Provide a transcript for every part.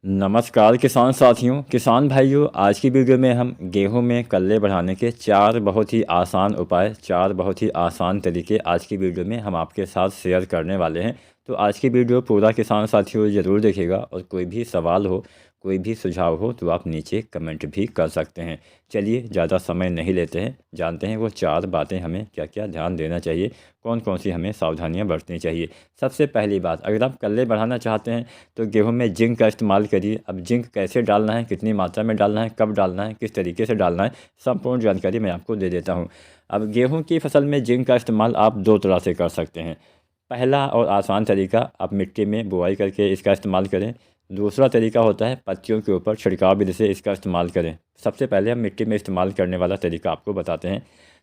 नमस्कार किसान साथियों, किसान भाइयों। आज की वीडियो में हम गेहूं में कल्ले बढ़ाने के चार बहुत ही आसान उपाय, चार बहुत ही आसान तरीके आज की वीडियो में हम आपके साथ शेयर करने वाले हैं। तो आज की वीडियो पूरा किसान साथियों ज़रूर देखिएगा और कोई भी सवाल हो, कोई भी सुझाव हो तो आप नीचे कमेंट भी कर सकते हैं। चलिए ज़्यादा समय नहीं लेते हैं, जानते हैं वो चार बातें हमें क्या क्या ध्यान देना चाहिए, कौन कौन सी हमें सावधानियां बरतनी चाहिए। सबसे पहली बात, अगर आप कल्ले बढ़ाना चाहते हैं तो गेहूं में जिंक का इस्तेमाल करिए। अब जिंक कैसे डालना है, कितनी मात्रा में डालना है, कब डालना है, किस तरीके से डालना है, संपूर्ण जानकारी मैं आपको दे देता हूं। अब गेहूं की फसल में जिंक का इस्तेमाल आप दो तरह से कर सकते हैं। पहला और आसान तरीका, आप मिट्टी में बुआई करके इसका इस्तेमाल करें। दूसरा तरीका होता है पत्तियों के ऊपर छिड़काव विधि से इसका इस्तेमाल करें। सबसे पहले हम मिट्टी में इस्तेमाल करने वाला तरीका आपको बताते हैं।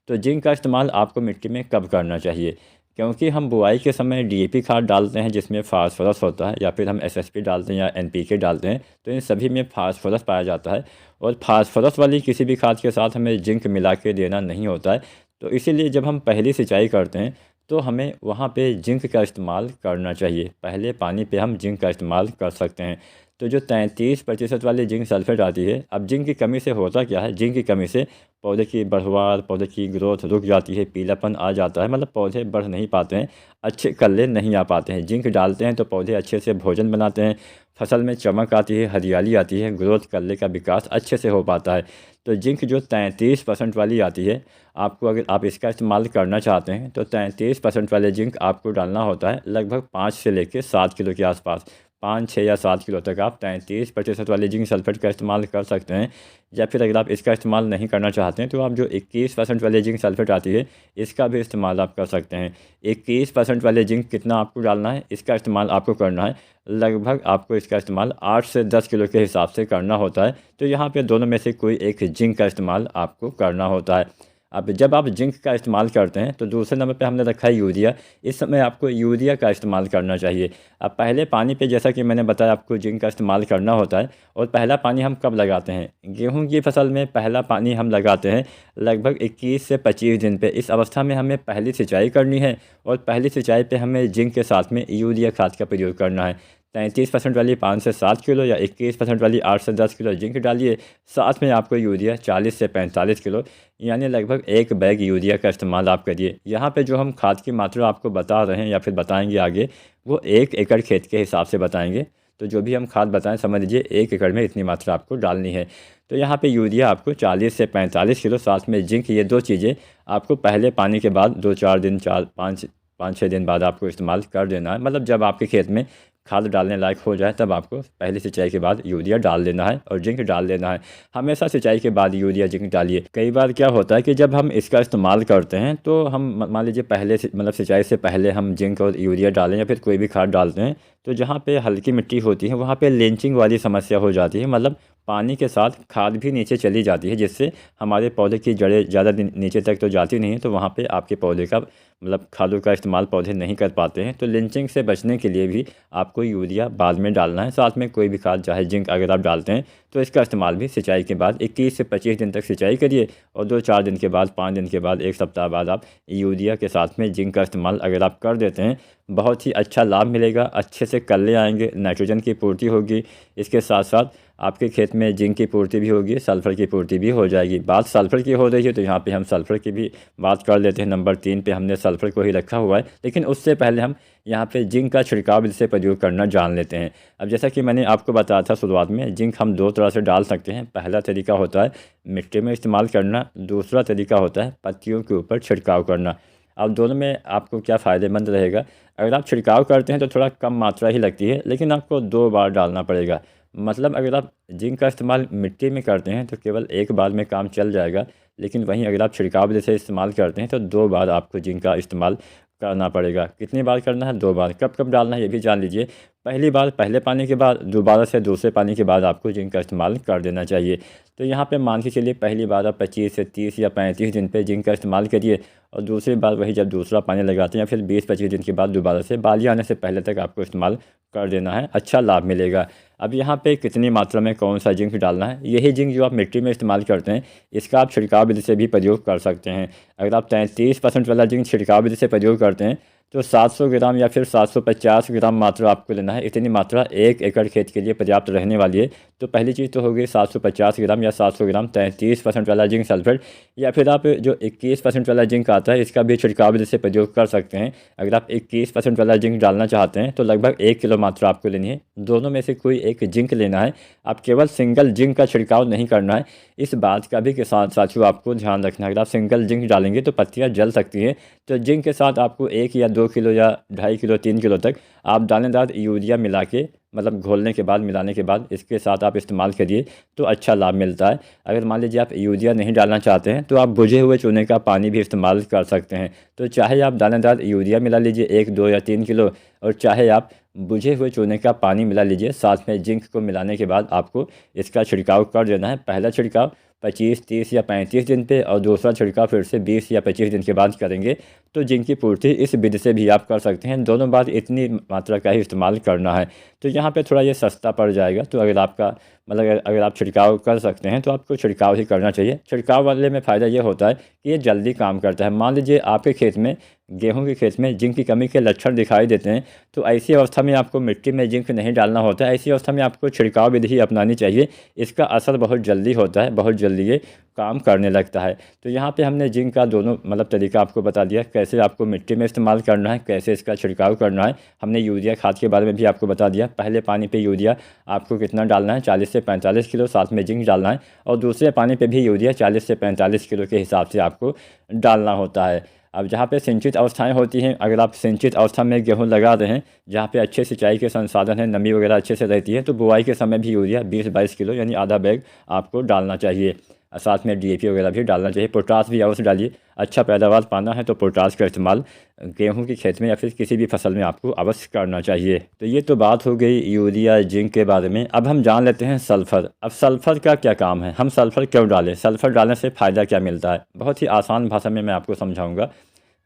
तो जिंक का इस्तेमाल आपको मिट्टी में कब करना चाहिए, क्योंकि हम बुआई के समय डीएपी खाद डालते हैं जिसमें फास्फोरस होता है, या फिर हम एसएसपी डालते हैं या एनपीके डालते हैं, तो इन सभी में फास्फोरस पाया जाता है। और फास्फोरस वाली किसी भी खाद के साथ हमें जिंक मिला के देना नहीं होता है। तो इसीलिए जब हम पहली सिंचाई करते हैं तो हमें वहाँ पे जिंक का इस्तेमाल करना चाहिए। पहले पानी पे हम जिंक का इस्तेमाल कर सकते हैं। तो जो 33% वाली जिंक सल्फेट आती है, अब जिंक की कमी से होता क्या है, जिंक की कमी से पौधे की बढ़वार, पौधे की ग्रोथ रुक जाती है, पीलापन आ जाता है, मतलब पौधे बढ़ नहीं पाते हैं, अच्छे कल्ले नहीं आ पाते हैं। जिंक डालते हैं तो पौधे अच्छे से भोजन बनाते हैं, फसल में चमक आती है, हरियाली आती है, ग्रोथ कल्ले का विकास अच्छे से हो पाता है। तो जिंक जो 33% वाली आती है, आपको अगर आप इसका इस्तेमाल करना चाहते हैं तो 33% वाले जिंक आपको डालना होता है लगभग 5 से लेकर 7 किलो के आसपास। 5, 6 या 7 किलो तक आप 33% वाले जिंक सल्फेट का इस्तेमाल कर सकते हैं। या फिर अगर आप इसका इस्तेमाल नहीं करना चाहते हैं तो आप जो 21% वाले जिंक सल्फेट आती है, इसका भी इस्तेमाल आप कर सकते हैं। 21% वाले जिंक कितना आपको डालना है, इसका इस्तेमाल आपको करना है लगभग, आपको इसका इस्तेमाल 8 से 10 किलो के हिसाब से करना होता है। तो यहाँ पे दोनों में से कोई एक जिंक का इस्तेमाल आपको करना होता है। अब जब आप जिंक का इस्तेमाल करते हैं तो दूसरे नंबर पे हमने रखा है यूरिया। इस समय आपको यूरिया का इस्तेमाल करना चाहिए। अब पहले पानी पे, जैसा कि मैंने बताया, आपको जिंक का इस्तेमाल करना होता है। और पहला पानी हम कब लगाते हैं, गेहूं की फसल में पहला पानी हम लगाते हैं लगभग 21 से 25 दिन पे। इस अवस्था में हमें पहली सिंचाई करनी है और पहली सिंचाई पे हमें जिंक के साथ में यूरिया खाद का प्रयोग करना है। 33% वाली 5 से 7 किलो या 21% वाली 8 से 10 किलो जिंक डालिए, साथ में आपको यूरिया 40 से 45 किलो, यानी लगभग एक बैग यूरिया का इस्तेमाल आप करिए। यहाँ पे जो हम खाद की मात्रा आपको बता रहे हैं या फिर बताएंगे आगे, वो 1 एकड़ खेत के हिसाब से बताएंगे। तो जो भी हम खाद बताएं, समझ लीजिए 1 एकड़ में इतनी मात्रा आपको डालनी है। तो यहाँ पे यूरिया आपको 40 से 45 किलो, साथ में जिंक, ये दो चीज़ें आपको पहले पानी के बाद 2-4 दिन, 4-5-6 दिन बाद आपको इस्तेमाल कर देना है। मतलब जब आपके खेत में खाद डालने लायक हो जाए तब आपको पहली सिंचाई के बाद यूरिया डाल देना है और जिंक डाल देना है। हमेशा सिंचाई के बाद यूरिया जिंक डालिए। कई बार क्या होता है कि जब हम इसका इस्तेमाल करते हैं तो हम मान लीजिए पहले से, मतलब सिंचाई से पहले हम जिंक और यूरिया डालें या फिर कोई भी खाद डालते हैं, तो जहाँ पे हल्की मिट्टी होती है वहाँ पे लेंचिंग वाली समस्या हो जाती है। मतलब पानी के साथ खाद भी नीचे चली जाती है, जिससे हमारे पौधे की जड़ें ज़्यादा नीचे तक तो जाती नहीं है, तो वहाँ पे आपके पौधे का, मतलब खादों का इस्तेमाल पौधे नहीं कर पाते हैं। तो लिंचिंग से बचने के लिए भी आपको यूरिया बाद में डालना है। साथ में कोई भी खाद, चाहे जिंक अगर आप डालते हैं तो इसका इस्तेमाल भी सिंचाई के बाद 21 से 25 दिन तक सिंचाई करिए। और 2-4 दिन के बाद, 5 दिन के बाद, 1 सप्ताह बाद आप यूरिया के साथ में जिंक का इस्तेमाल अगर आप कर देते हैं, बहुत ही अच्छा लाभ मिलेगा। अच्छे से कल्ले आएंगे, नाइट्रोजन की पूर्ति होगी, इसके साथ साथ आपके खेत में जिंक की पूर्ति भी होगी, सल्फ़र की पूर्ति भी हो जाएगी। बात सल्फ़र की हो रही है तो यहाँ पे हम सल्फ़र की भी बात कर लेते हैं। नंबर 3 पे हमने सल्फ़र को ही रखा हुआ है, लेकिन उससे पहले हम यहाँ पे जिंक का छिड़काव से प्रयोग करना जान लेते हैं। अब जैसा कि मैंने आपको बताया था शुरुआत में, जिंक हम दो तरह से डाल सकते हैं। पहला तरीका होता है मिट्टी में इस्तेमाल करना, दूसरा तरीका होता है पत्तियों के ऊपर छिड़काव करना। अब दोनों में आपको क्या फ़ायदेमंद रहेगा, अगर आप छिड़काव करते हैं तो थोड़ा कम मात्रा ही लगती है, लेकिन आपको 2 बार डालना पड़ेगा। मतलब अगर आप जिंक का इस्तेमाल मिट्टी में करते हैं तो केवल एक बार में काम चल जाएगा, लेकिन वहीं अगर आप छिड़काव जैसे इस्तेमाल करते हैं तो 2 बार आपको जिंक का इस्तेमाल करना पड़ेगा। कितनी बार करना है, 2 बार। कब कब डालना है ये भी जान लीजिए। पहली बार पहले पानी के बाद, दोबारा से दूसरे पानी के बाद आपको जिंक का इस्तेमाल कर देना चाहिए। तो यहाँ पे मान के चलिए पहली बार आप 25 से 30 या 35 दिन पे जिंक का इस्तेमाल करिए, और दूसरी बार वही जब दूसरा पानी लगाते हैं या फिर 20-25 दिन के बाद दोबारा से बाली आने से पहले तक आपको इस्तेमाल कर देना है, अच्छा लाभ मिलेगा। अब यहाँ पे कितनी मात्रा में कौन सा जिंक डालना है, यही जिंक जो आप मिट्टी में इस्तेमाल करते हैं, इसका आप छिड़काव विधि से भी प्रयोग कर सकते हैं। अगर आप 33% वाला जिंक छिड़काव विधि से प्रयोग करते हैं तो 700 ग्राम या फिर 750 ग्राम मात्रा आपको लेना है। इतनी मात्रा 1 एकड़ खेत के लिए पर्याप्त रहने वाली है। तो पहली चीज़ तो होगी 750 ग्राम या 700 ग्राम 33% वाला जिंक सल्फेट, या फिर आप जो 21% वाला जिंक आता है इसका भी छिड़काव विधि से प्रयोग कर सकते हैं। अगर आप 21% वाला जिंक डालना चाहते हैं तो लगभग 1 किलो मात्रा आपको लेनी है। दोनों में से कोई एक जिंक लेना है। आप केवल सिंगल जिंक का छिड़काव नहीं करना है, इस बात का भी किसान साथियों आपको ध्यान रखना है। अगर आप सिंगल जिंक डालेंगे तो पत्तियाँ जल सकती हैं। तो जिंक के साथ आपको 1 या 2 किलो या 2.5 किलो 3 किलो तक आप दानेदार यूरिया मिला के, मतलब घोलने के बाद, मिलाने के बाद इसके साथ आप इस्तेमाल करिए तो अच्छा लाभ मिलता है। अगर मान लीजिए आप यूरिया नहीं डालना चाहते हैं तो आप बुझे हुए चूने का पानी भी इस्तेमाल कर सकते हैं। तो चाहे आप दानेदार यूरिया मिला लीजिए 1, 2 या 3 किलो, और चाहे आप बुझे हुए चूने का पानी मिला लीजिए। साथ में जिंक को मिलाने के बाद आपको इसका छिड़काव कर देना है। पहला छिड़काव 25, 30 या 35 दिन पे, और दूसरा छिड़काव फिर से 20 या 25 दिन के बाद करेंगे। तो जिंक की पूर्ति इस विधि से भी आप कर सकते हैं। दोनों बार इतनी मात्रा का ही इस्तेमाल करना है। तो यहाँ पे थोड़ा ये सस्ता पड़ जाएगा। तो अगर आपका मतलब अगर आप छिड़काव कर सकते हैं तो आपको छिड़काव ही करना चाहिए। छिड़काव वाले में फ़ायदा ये होता है कि ये जल्दी काम करता है। मान लीजिए आपके खेत में, गेहूं के खेत में जिंक की कमी के लक्षण दिखाई देते हैं, तो ऐसी अवस्था में आपको मिट्टी में जिंक नहीं डालना होता है। ऐसी अवस्था में आपको छिड़काव विधि अपनानी चाहिए। इसका असर बहुत जल्दी होता है, बहुत जल्दी ये काम करने लगता है। तो यहाँ पे हमने जिंक का दोनों मतलब तरीका आपको बता दिया, कैसे आपको मिट्टी में इस्तेमाल करना है, कैसे इसका छिड़काव करना है। हमने यूरिया खाद के बारे में भी आपको बता दिया। पहले पानी पे यूरिया आपको कितना डालना है, 40 से 45 किलो, साथ में जिंक डालना है। और दूसरे पानी पे भी यूरिया 40 से 45 किलो के हिसाब से आपको डालना होता है। अब जहाँ पे सिंचित अवस्थाएं होती हैं, अगर आप सिंचित अवस्था में गेहूं लगा रहे हैं, जहाँ पे अच्छे सिंचाई के संसाधन हैं, नमी वगैरह अच्छे से रहती है, तो बुआई के समय भी यूरिया 20-22 किलो यानी आधा बैग आपको डालना चाहिए। साथ में डीएपी वगैरह भी डालना चाहिए। पोटास भी अवश्य डालिए। अच्छा पैदावार पाना है तो पोटास का इस्तेमाल गेहूं की खेत में या फिर किसी भी फसल में आपको अवश्य करना चाहिए। तो ये तो बात हो गई यूरिया जिंक के बारे में। अब हम जान लेते हैं सल्फ़र। अब सल्फ़र का क्या काम है, हम सल्फ़र क्यों डालें, सल्फ़र डालने से फ़ायदा क्या मिलता है। बहुत ही आसान भाषा में मैं आपको समझाऊँगा।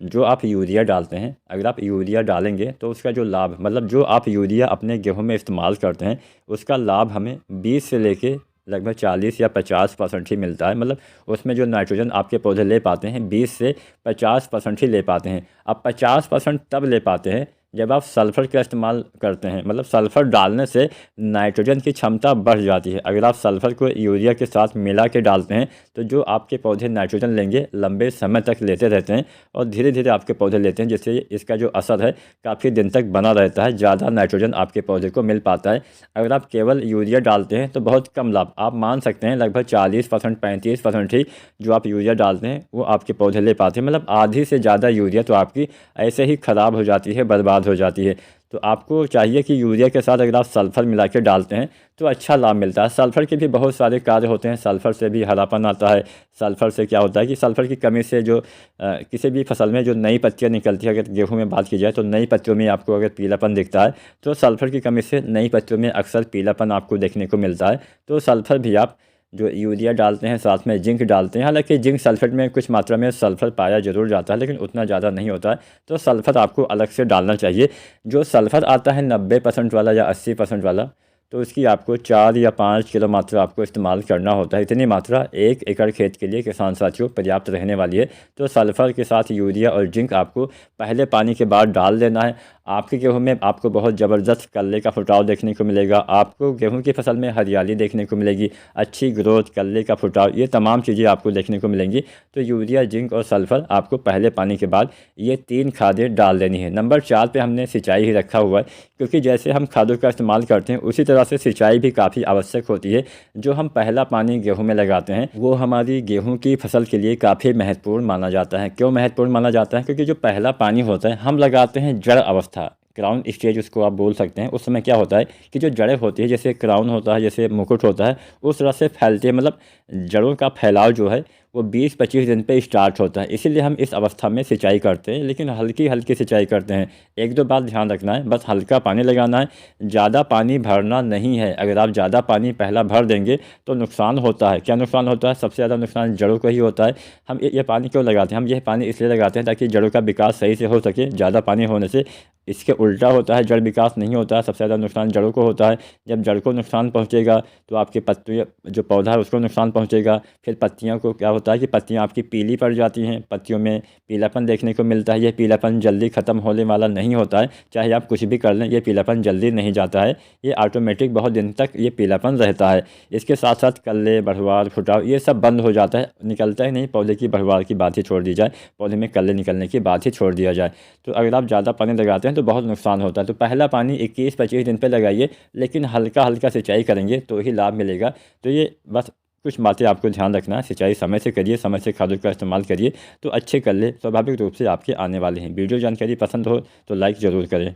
जो आप यूरिया डालते हैं, अगर आप यूरिया डालेंगे तो उसका जो लाभ, मतलब जो आप यूरिया अपने गेहूं में इस्तेमाल करते हैं, उसका लाभ हमें 20 से लेके लगभग 40 या 50% ही मिलता है। मतलब उसमें जो नाइट्रोजन आपके पौधे ले पाते हैं 20 से 50% ही ले पाते हैं। अब 50% तब ले पाते हैं जब आप सल्फ़र का इस्तेमाल करते हैं। मतलब सल्फ़र डालने से नाइट्रोजन की क्षमता बढ़ जाती है। अगर आप सल्फ़र को यूरिया के साथ मिला के डालते हैं तो जो आपके पौधे नाइट्रोजन लेंगे लंबे समय तक लेते रहते हैं, और धीरे धीरे आपके पौधे लेते हैं, जिससे इसका जो असर है काफ़ी दिन तक बना रहता है। ज़्यादा नाइट्रोजन आपके पौधे को मिल पाता है। अगर आप केवल यूरिया डालते हैं तो बहुत कम लाभ, आप मान सकते हैं लगभग 40%, 35% ही जो आप यूरिया डालते हैं वो आपके पौधे ले पाते हैं। मतलब आधी से ज़्यादा यूरिया तो आपकी ऐसे ही ख़राब हो जाती है, बर्बाद हो जाती है। तो आपको चाहिए कि यूरिया के साथ अगर आप सल्फ़र मिला के डालते हैं तो अच्छा लाभ मिलता है। सल्फ़र के भी बहुत सारे कार्य होते हैं। सल्फ़र से भी हरापन आता है। सल्फ़र से क्या होता है कि सल्फ़र की कमी से जो किसी भी फसल में जो नई पत्तियां निकलती है, अगर गेहूं में बात की जाए तो नई पत्तियों में आपको अगर पीलापन दिखता है तो सल्फ़र की कमी से नई पत्तियों में अक्सर पीलापन आपको देखने को मिलता है। तो सल्फ़र भी आप जो यूरिया डालते हैं साथ में जिंक डालते हैं, हालांकि जिंक सल्फेट में कुछ मात्रा में सल्फ़र पाया जरूर जाता है लेकिन उतना ज़्यादा नहीं होता है, तो सल्फ़र आपको अलग से डालना चाहिए। जो सल्फ़र आता है 90% वाला या 80% वाला, तो उसकी आपको 4 या 5 किलो मात्रा आपको इस्तेमाल करना होता है। इतनी मात्रा 1 एकड़ खेत के लिए किसान साथियों पर्याप्त रहने वाली है। तो सल्फ़र के साथ यूरिया और जिंक आपको पहले पानी के बाद डाल देना है। आपके गेहूं में आपको बहुत ज़बरदस्त कल्ले का फुटाव देखने को मिलेगा। आपको गेहूं की फसल में हरियाली देखने को मिलेगी, अच्छी ग्रोथ, कल्ले का फुटाव, ये तमाम चीज़ें आपको देखने को मिलेंगी। तो यूरिया, जिंक और सल्फ़र आपको पहले पानी के बाद ये 3 खादें डाल देनी है। नंबर 4 पे हमने सिंचाई ही रखा हुआ है, क्योंकि जैसे हम खादों का इस्तेमाल करते हैं उसी तरह से सिंचाई भी काफ़ी आवश्यक होती है। जो हम पहला पानी गेहूँ में लगाते हैं वो हमारी गेहूँ की फसल के लिए काफ़ी महत्वपूर्ण माना जाता है। क्यों महत्वपूर्ण माना जाता है? क्योंकि जो पहला पानी होता है हम लगाते हैं जड़ अवस्था, क्राउन स्टेज उसको आप बोल सकते हैं। उस समय क्या होता है कि जो जड़ें होती है, जैसे क्राउन होता है, जैसे मुकुट होता है, उस तरह से फैलती है। मतलब जड़ों का फैलाव जो है वो 20-25 दिन पे स्टार्ट होता है। इसीलिए हम इस अवस्था में सिंचाई करते हैं, लेकिन हल्की हल्की सिंचाई करते हैं। 1-2 बात ध्यान रखना है, बस हल्का पानी लगाना है, ज़्यादा पानी भरना नहीं है। अगर आप ज़्यादा पानी पहला भर देंगे तो नुकसान होता है। क्या नुकसान होता है? सबसे ज़्यादा नुकसान जड़ों का ही होता है। हम ये पानी क्यों लगाते हैं? हम यह पानी इसलिए लगाते हैं ताकि जड़ों का विकास सही से हो सके। ज़्यादा पानी होने से इसके उल्टा होता है, जड़ विकास नहीं होता है। सबसे ज़्यादा नुकसान जड़ों को होता है। जब जड़ को नुकसान पहुँचेगा तो आपके पत्तियाँ, जो पौधा है उसको नुकसान पहुँचेगा। फिर पत्तियों को क्या होता होता है कि पत्तियाँ आपकी पीली पड़ जाती हैं, पत्तियों में पीलापन देखने को मिलता है। ये पीलापन जल्दी ख़त्म होने वाला नहीं होता है, चाहे आप कुछ भी कर लें ये पीलापन जल्दी नहीं जाता है, ये ऑटोमेटिक बहुत दिन तक ये पीलापन रहता है। इसके साथ साथ कल्ले, बढ़वार, फुटाव ये सब बंद हो जाता है, निकलता ही नहीं। पौधे की बढ़वार की बात ही छोड़ दी जाए, पौधे में कल्ले निकलने की बात ही छोड़ दिया जाए। तो अगर आप ज़्यादा पानी लगाते हैं तो बहुत नुकसान होता है। तो पहला पानी 21-25 दिन पर लगाइए, लेकिन हल्का हल्का सिंचाई करेंगे तो ही लाभ मिलेगा। तो ये बस कुछ बातें आपको ध्यान रखना है। सिंचाई समय से करिए, समय से खादों का इस्तेमाल करिए, तो अच्छे कल्ले स्वाभाविक रूप से आपके आने वाले हैं। वीडियो जानकारी पसंद हो तो लाइक ज़रूर करें।